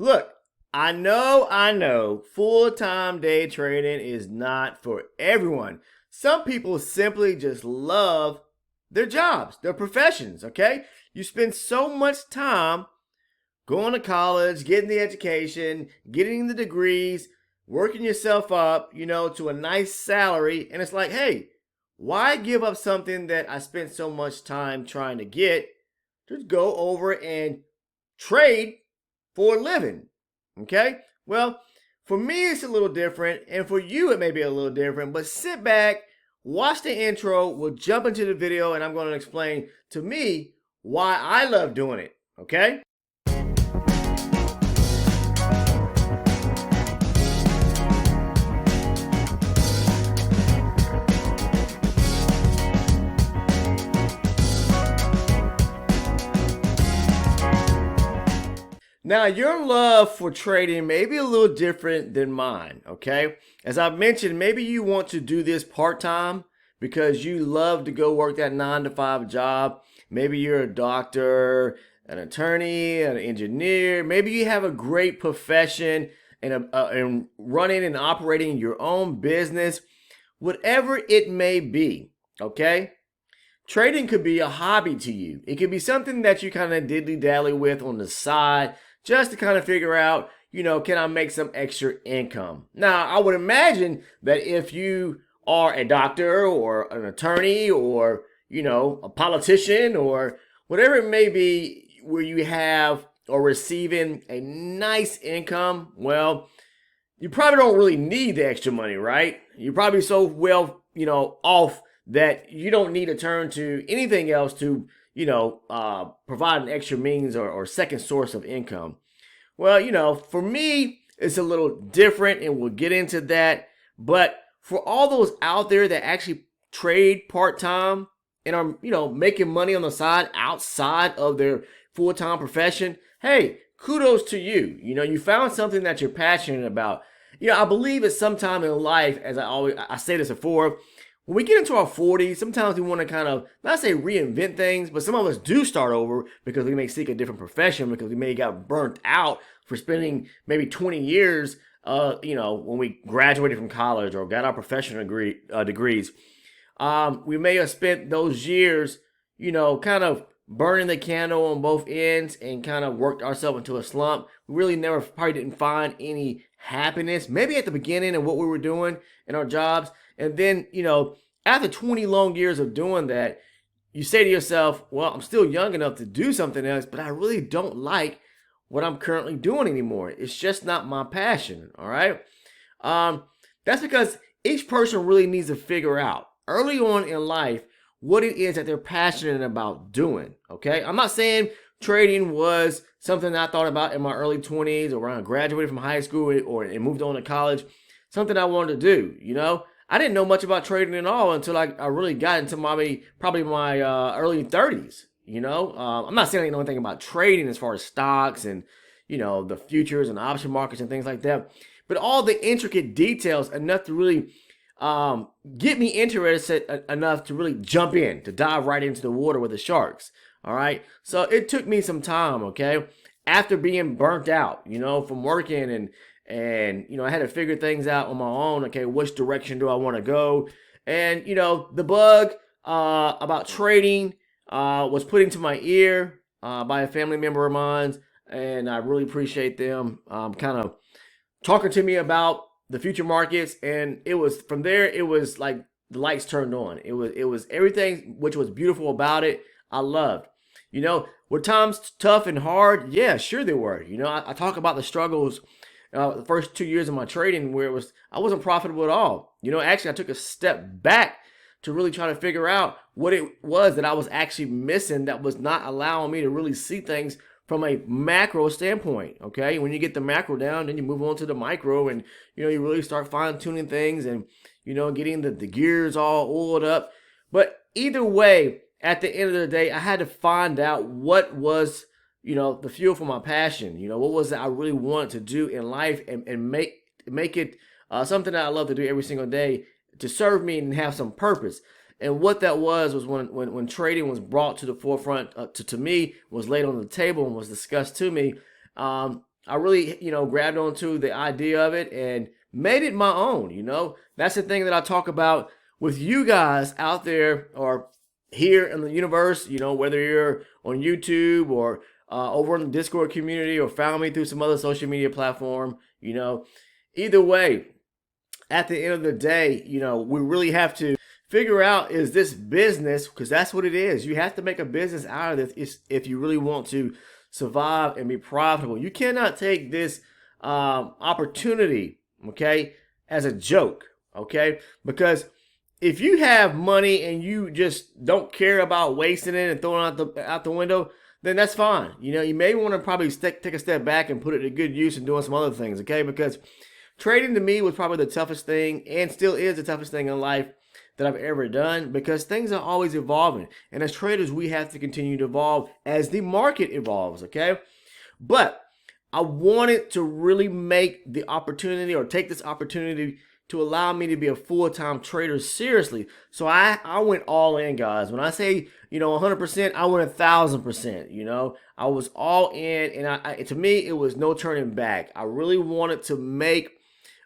Look, I know, full-time day trading is not for everyone. Some people simply just love their jobs, their professions, okay? You spend so much time going to college, getting the education, getting the degrees, working yourself up, to a nice salary. And it's like, hey, why give up something that I spent so much time trying to get? Just go over and trade for a living. Okay? Well, for me, it's a little different. And for you, it may be a little different. But sit back, watch the intro. We'll jump into the video and I'm going to explain to me why I love doing it. Okay? Now, your love for trading may be a little different than mine, okay? As I mentioned, maybe you want to do this part-time because you love to go work that 9-to-5 job. Maybe you're a doctor, an attorney, an engineer. Maybe you have a great profession and running and operating your own business. Whatever it may be, okay? Trading could be a hobby to you. It could be something that you kind of diddly-dally with on the side, just to kind of figure out, can I make some extra income? Now, I would imagine that if you are a doctor or an attorney or, a politician or whatever it may be where you have or receiving a nice income, well, you probably don't really need the extra money, right? You're probably so well, off that you don't need to turn to anything else to provide an extra means or second source of income. Well, for me, it's a little different and we'll get into that. But for all those out there that actually trade part-time and are, making money on the side outside of their full-time profession, hey, kudos to you. You found something that you're passionate about. I believe at some time in life, as I say this before, when we get into our 40s, sometimes we want to kind of, not say reinvent things, but some of us do start over because we may seek a different profession because we may got burnt out for spending maybe 20 years, when we graduated from college or got our professional degrees. We may have spent those years, kind of burning the candle on both ends and kind of worked ourselves into a slump. We really never probably didn't find any happiness, maybe at the beginning of what we were doing in our jobs. And then, after 20 long years of doing that, you say to yourself, well, I'm still young enough to do something else, but I really don't like what I'm currently doing anymore. It's just not my passion, all right? That's because each person really needs to figure out early on in life what it is that they're passionate about doing, okay? I'm not saying trading was something I thought about in my early 20s or when I graduated from high school and moved on to college, something I wanted to do, I didn't know much about trading at all until I really got into probably my early 30s. I'm not saying I didn't know anything about trading as far as stocks and, the futures and option markets and things like that. But all the intricate details enough to really get me interested enough to really jump in, to dive right into the water with the sharks. All right. So it took me some time, okay, after being burnt out, from working and I had to figure things out on my own. Okay, which direction do I want to go? And the bug about trading was put into my ear by a family member of mine, and I really appreciate them kind of talking to me about the future markets. And it was from there, it was like the lights turned on. It was everything which was beautiful about it. I loved. Were times tough and hard? Yeah, sure they were. I talk about the struggles. The first 2 years of my trading where I wasn't profitable at all. Actually I took a step back to really try to figure out what it was that I was actually missing that was not allowing me to really see things from a macro standpoint. Okay. When you get the macro down, then you move on to the micro and, you really start fine tuning things and, getting the gears all oiled up. But either way, at the end of the day, I had to find out what was the fuel for my passion, what was it I really wanted to do in life and make it something that I love to do every single day to serve me and have some purpose. And what that was when trading was brought to the forefront to me, was laid on the table and was discussed to me. I really, grabbed onto the idea of it and made it my own. That's the thing that I talk about with you guys out there or here in the universe, whether you're on YouTube or over in the Discord community or found me through some other social media platform, either way, at the end of the day, we really have to figure out, is this business, because that's what it is. You have to make a business out of this if you really want to survive and be profitable. You cannot take this opportunity, okay, as a joke, okay? Because if you have money and you just don't care about wasting it and throwing it out the window, then that's fine. You may want to probably take a step back and put it to good use and doing some other things, okay? Because trading to me was probably the toughest thing and still is the toughest thing in life that I've ever done, because things are always evolving. And as traders, we have to continue to evolve as the market evolves, okay? But I wanted to really make the opportunity, or take this opportunity, to allow me to be a full-time trader seriously. So I went all in, guys. When I say, 100%, I went 1,000%. I was all in, and to me, it was no turning back. I really wanted to make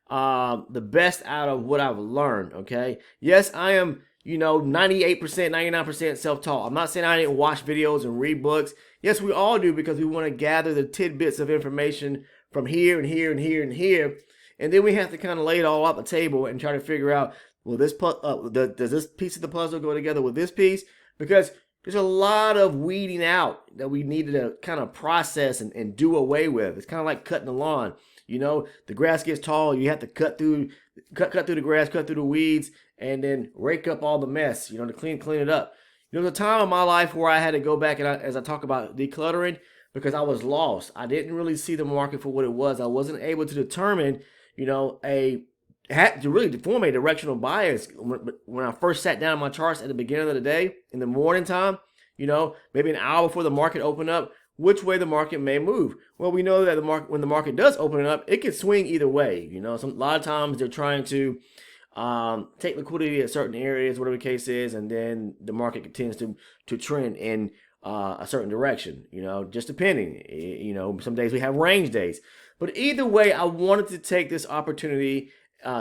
the best out of what I've learned, okay? Yes, I am, 98%, 99% self-taught. I'm not saying I didn't watch videos and read books. Yes, we all do, because we want to gather the tidbits of information from here and here and here and here. And then we have to kind of lay it all out the table and try to figure out, well, does this piece of the puzzle go together with this piece? Because there's a lot of weeding out that we needed to kind of process and do away with. It's kind of like cutting the lawn. The grass gets tall. You have to cut through the grass, cut through the weeds, and then rake up all the mess, to clean it up. There's a time in my life where I had to go back, and as I talk about decluttering, because I was lost. I didn't really see the market for what it was. I wasn't able to determine, had to really form a directional bias when I first sat down my charts at the beginning of the day in the morning time, maybe an hour before the market opened up, which way the market may move. Well, we know that when the market does open it up, it can swing either way. A lot of times they're trying to take liquidity at certain areas, whatever the case is, and then the market continues to trend in a certain direction, just depending. Some days we have range days. But either way, I wanted to take this opportunity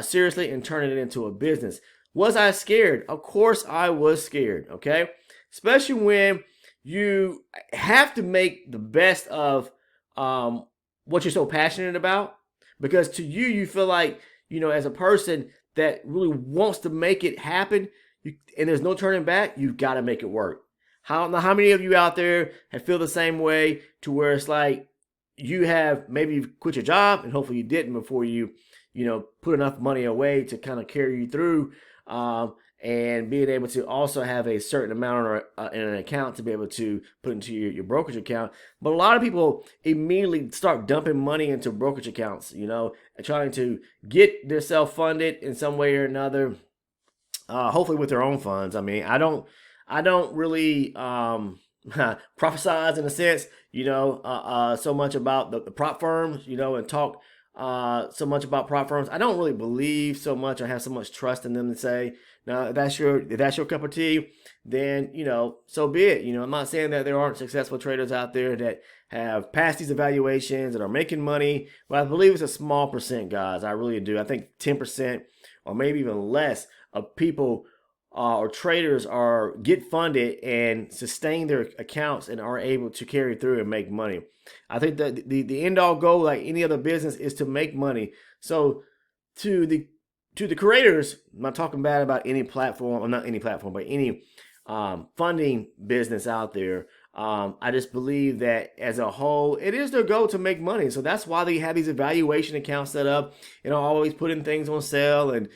seriously and turn it into a business. Was I scared? Of course I was scared, okay? Especially when you have to make the best of what you're so passionate about, because to you, you feel like, as a person that really wants to make it happen, and there's no turning back, you've got to make it work. How many of you out there have feel the same way, to where it's like maybe you quit your job, and hopefully you didn't before you put enough money away to kind of carry you through, and being able to also have a certain amount in an account to be able to put into your brokerage account. But a lot of people immediately start dumping money into brokerage accounts, and trying to get themselves funded in some way or another, hopefully with their own funds. I mean, I don't really prophesize in a sense, so much about the prop firms, and talk so much about prop firms. I don't really believe so much or have so much trust in them to say, now, if that's your cup of tea, then, so be it. I'm not saying that there aren't successful traders out there that have passed these evaluations that are making money, but I believe it's a small percent, guys. I really do. I think 10% or maybe even less of people or traders get funded and sustain their accounts and are able to carry through and make money. I think that the end all goal, like any other business, is to make money. So to the creators, I'm not talking bad about any platform, or not any platform, but any funding business out there. I just believe that as a whole, it is their goal to make money. So that's why they have these evaluation accounts set up, always putting things on sale and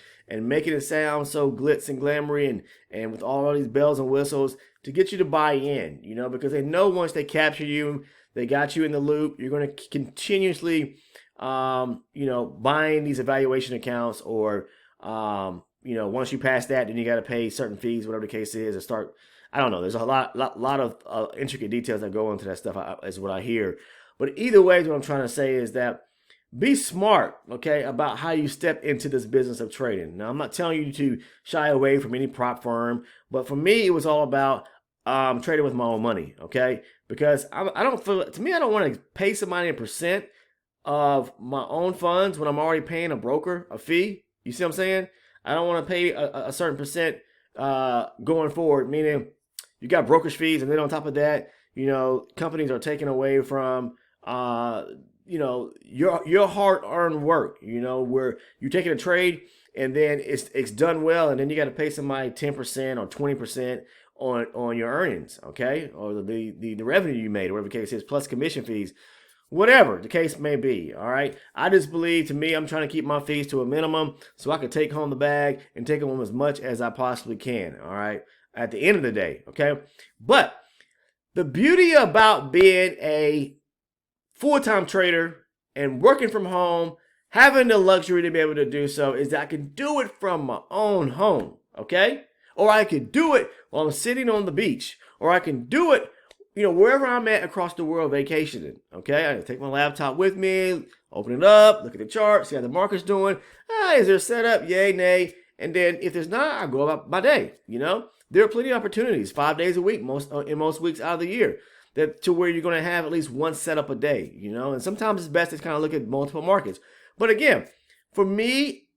making it sound so glitz and glamoury and with all of these bells and whistles to get you to buy in, because they know once they capture you, they got you in the loop, you're going to continuously, buying these evaluation accounts, or, once you pass that, then you got to pay certain fees, whatever the case is, or start. I don't know. There's a lot of intricate details that go into that stuff, is what I hear. But either way, what I'm trying to say is that be smart, okay, about how you step into this business of trading. Now, I'm not telling you to shy away from any prop firm, but for me, it was all about trading with my own money, okay? Because I don't feel, to me, I don't want to pay somebody a percent of my own funds when I'm already paying a broker a fee. You see what I'm saying? I don't want to pay a certain percent going forward, meaning you got brokerage fees, and then on top of that, companies are taking away from your hard-earned work. Where you're taking a trade and then it's done well, and then you got to pay somebody 10% or 20% on your earnings, okay, or the revenue you made, or whatever the case is, plus commission fees. Whatever the case may be, all right? I just believe, to me, I'm trying to keep my fees to a minimum so I can take home the bag and take home as much as I possibly can, all right, at the end of the day, okay? But the beauty about being a full-time trader and working from home, having the luxury to be able to do so, is that I can do it from my own home, okay? Or I can do it while I'm sitting on the beach, or I can do it wherever I'm at across the world vacationing, okay? I can take my laptop with me, open it up, look at the chart, see how the market's doing. Is there a setup? Yay, nay. And then if there's not, I go about my day, There are plenty of opportunities, 5 days a week, in most weeks out of the year, to where you're going to have at least one setup a day, And sometimes it's best to kind of look at multiple markets. But again, for me,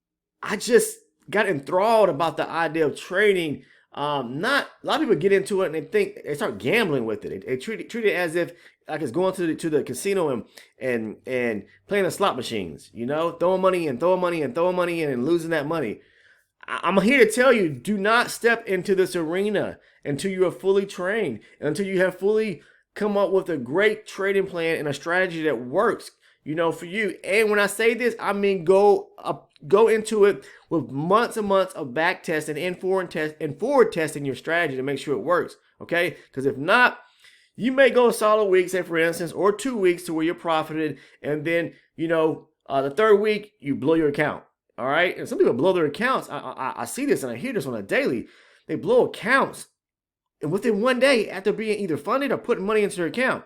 I just got enthralled about the idea of trading. Not a lot of people get into it and they start gambling with it. They treat it as if like it's going to the casino and playing the slot machines. Throwing money in, and losing that money. I'm here to tell you: do not step into this arena until you are fully trained, and until you have fully come up with a great trading plan and a strategy that works. For you. And when I say this, I mean go into it with months and months of back testing and forward testing your strategy to make sure it works. Okay? Because if not, you may go a solid week, say for instance, or 2 weeks to where you're profited, and then the third week you blow your account. All right? And some people blow their accounts. I see this and I hear this on a daily. They blow accounts, and within 1 day after being either funded or putting money into their account.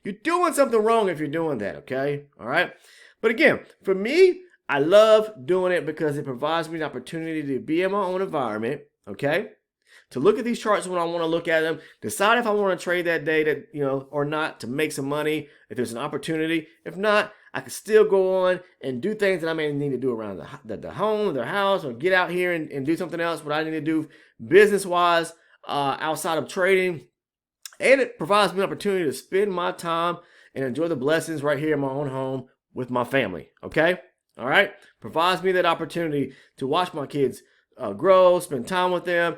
You're doing something wrong if you're doing that, okay? All right? But again, for me, I love doing it because it provides me the opportunity to be in my own environment, okay? To look at these charts when I want to look at them, decide if I want to trade that day or not, to make some money if there's an opportunity. If not, I can still go on and do things that I may need to do around the home, the house, or get out here and do something else, what I need to do business-wise outside of trading. And it provides me an opportunity to spend my time and enjoy the blessings right here in my own home with my family, okay? All right? Provides me that opportunity to watch my kids grow, spend time with them,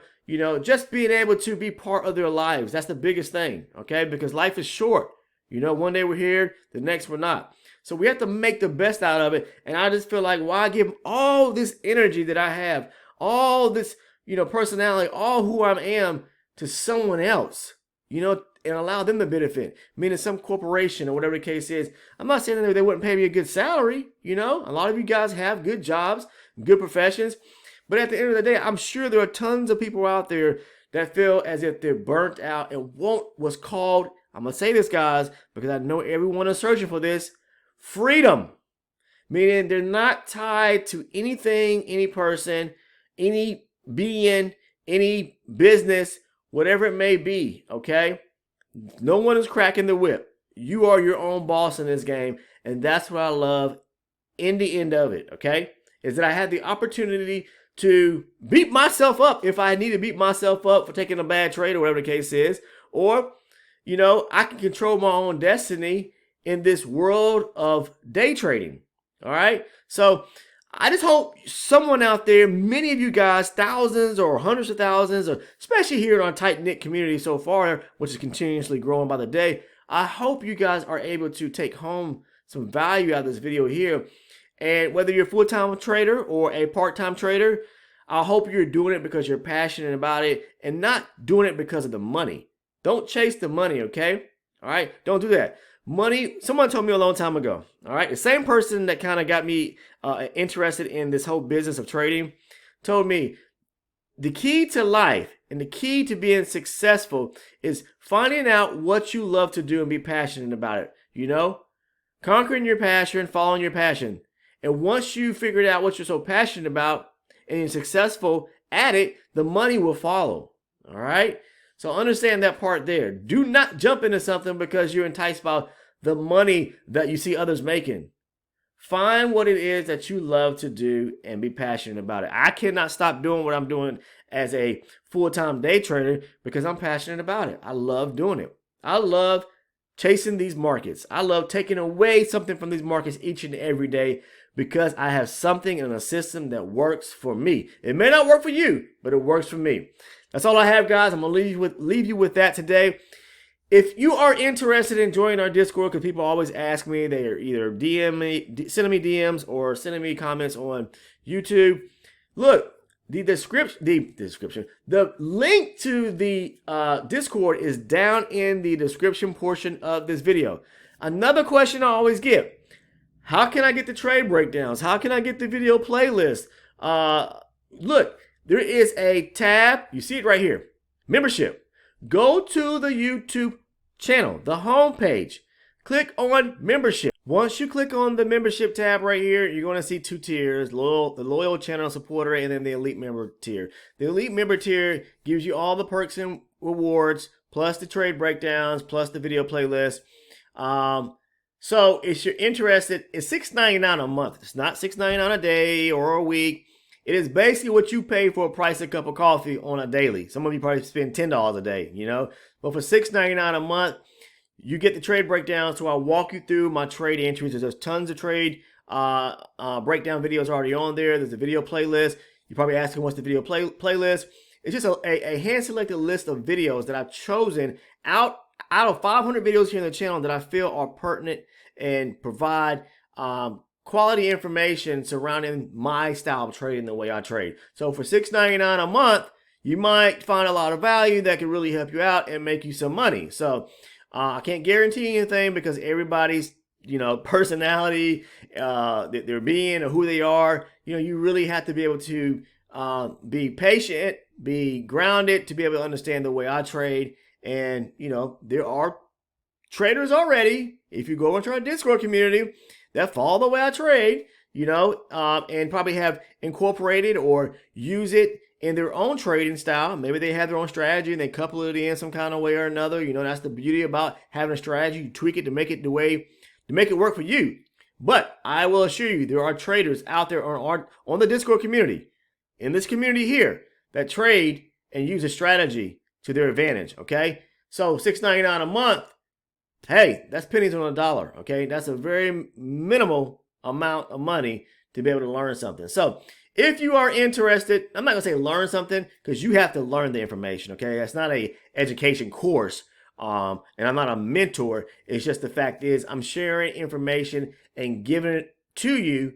just being able to be part of their lives. That's the biggest thing, okay? Because life is short. One day we're here, the next we're not. So we have to make the best out of it. And I just feel like, why give all this energy that I have, all this, personality, all who I am to someone else? And allow them to benefit, meaning some corporation or whatever the case is. I'm not saying that they wouldn't pay me a good salary. A lot of you guys have good jobs, good professions. But at the end of the day, I'm sure there are tons of people out there that feel as if they're burnt out and want what's called, I'm going to say this, guys, because I know everyone is searching for this, freedom. Meaning they're not tied to anything, any person, any being, any business, whatever it may be, okay? No one is cracking the whip. You are your own boss in this game, and that's what I love in the end of it, okay? Is that I had the opportunity to beat myself up if I need to beat myself up for taking a bad trade or whatever the case is. Or, I can control my own destiny in this world of day trading, all right? So I just hope someone out there, many of you guys, thousands or hundreds of thousands, or especially here in our tight-knit community so far, which is continuously growing by the day, I hope you guys are able to take home some value out of this video here. And whether you're a full-time trader or a part-time trader, I hope you're doing it because you're passionate about it and not doing it because of the money. Don't chase the money, okay? All right? Don't do that. Money, someone told me a long time ago, all right? The same person that kind of got me interested in this whole business of trading told me the key to life and the key to being successful is finding out what you love to do and be passionate about it, Conquering your passion, following your passion. And once you figured out what you're so passionate about and you're successful at it, the money will follow, all right? So understand that part there. Do not jump into something because you're enticed by the money that you see others making. Find what it is that you love to do and be passionate about it. I cannot stop doing what I'm doing as a full-time day trader because I'm passionate about it. I love doing it. I love chasing these markets. I love taking away something from these markets each and every day because I have something in a system that works for me. It may not work for you, but it works for me. That's all I have, guys. I'm going to leave you with that today. If you are interested in joining our Discord, because people always ask me, they are either sending me DMs or sending me comments on YouTube. Look, the link to the Discord is down in the description portion of this video. Another question I always get: how can I get the trade breakdowns? How can I get the video playlist? Look, there is a tab. You see it right here. Membership. Go to the YouTube channel, the homepage. Click on membership. Once you click on the membership tab right here, you're going to see two tiers: the loyal channel supporter and then the elite member tier. The elite member tier gives you all the perks and rewards, plus the trade breakdowns, plus the video playlist. So if you're interested, it's $6.99 a month. It's not $6.99 a day or a week. It is basically what you pay for a price of a cup of coffee on a daily. Some of you probably spend $10 a day, you know. But for $6.99 a month, you get the trade breakdowns. So I'll walk you through my trade entries. There's tons of trade breakdown videos already on there. There's a video playlist. You're probably asking what's the video playlist. It's just a hand-selected list of videos that I've chosen out of 500 videos here on the channel that I feel are pertinent and provide quality information surrounding my style of trading, the way I trade. So for $6.99 a month, you might find a lot of value that can really help you out and make you some money. So I can't guarantee anything because everybody's, personality, their being or who they are, you really have to be able to be patient, be grounded to be able to understand the way I trade. And, there are traders already, if you go into our Discord community, that follow the way I trade, and probably have incorporated or use it in their own trading style. Maybe they have their own strategy and they couple it in some kind of way or another. That's the beauty about having a strategy. You tweak it to make it work for you. But I will assure you, there are traders out there on the Discord community, in this community here, that trade and use a strategy to their advantage. Okay, so $6.99 a month. Hey, that's pennies on a dollar, okay? That's a very minimal amount of money to be able to learn something. So if you are interested, I'm not going to say learn something because you have to learn the information, okay? That's not a education course, and I'm not a mentor. It's just the fact is I'm sharing information and giving it to you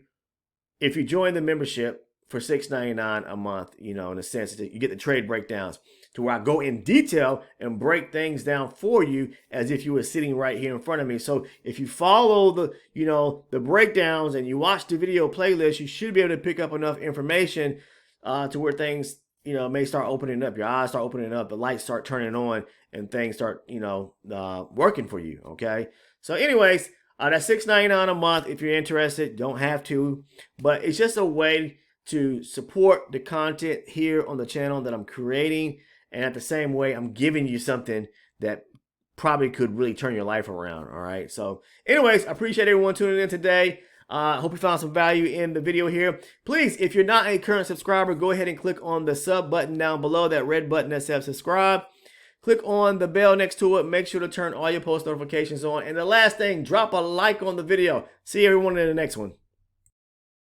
if you join the membership for $6.99 a month, in a sense that you get the trade breakdowns to where I go in detail and break things down for you as if you were sitting right here in front of me. So if you follow the breakdowns and you watch the video playlist, you should be able to pick up enough information to where things, may start opening up. Your eyes start opening up, the lights start turning on, and things start, working for you, okay? So anyways, that's $6.99 a month if you're interested. Don't have to, but it's just a way to support the content here on the channel that I'm creating. And at the same way, I'm giving you something that probably could really turn your life around. All right. So anyways, I appreciate everyone tuning in today. Hope you found some value in the video here. Please, if you're not a current subscriber, go ahead and click on the sub button down below, that red button that says subscribe. Click on the bell next to it. Make sure to turn all your post notifications on. And the last thing, drop a like on the video. See everyone in the next one.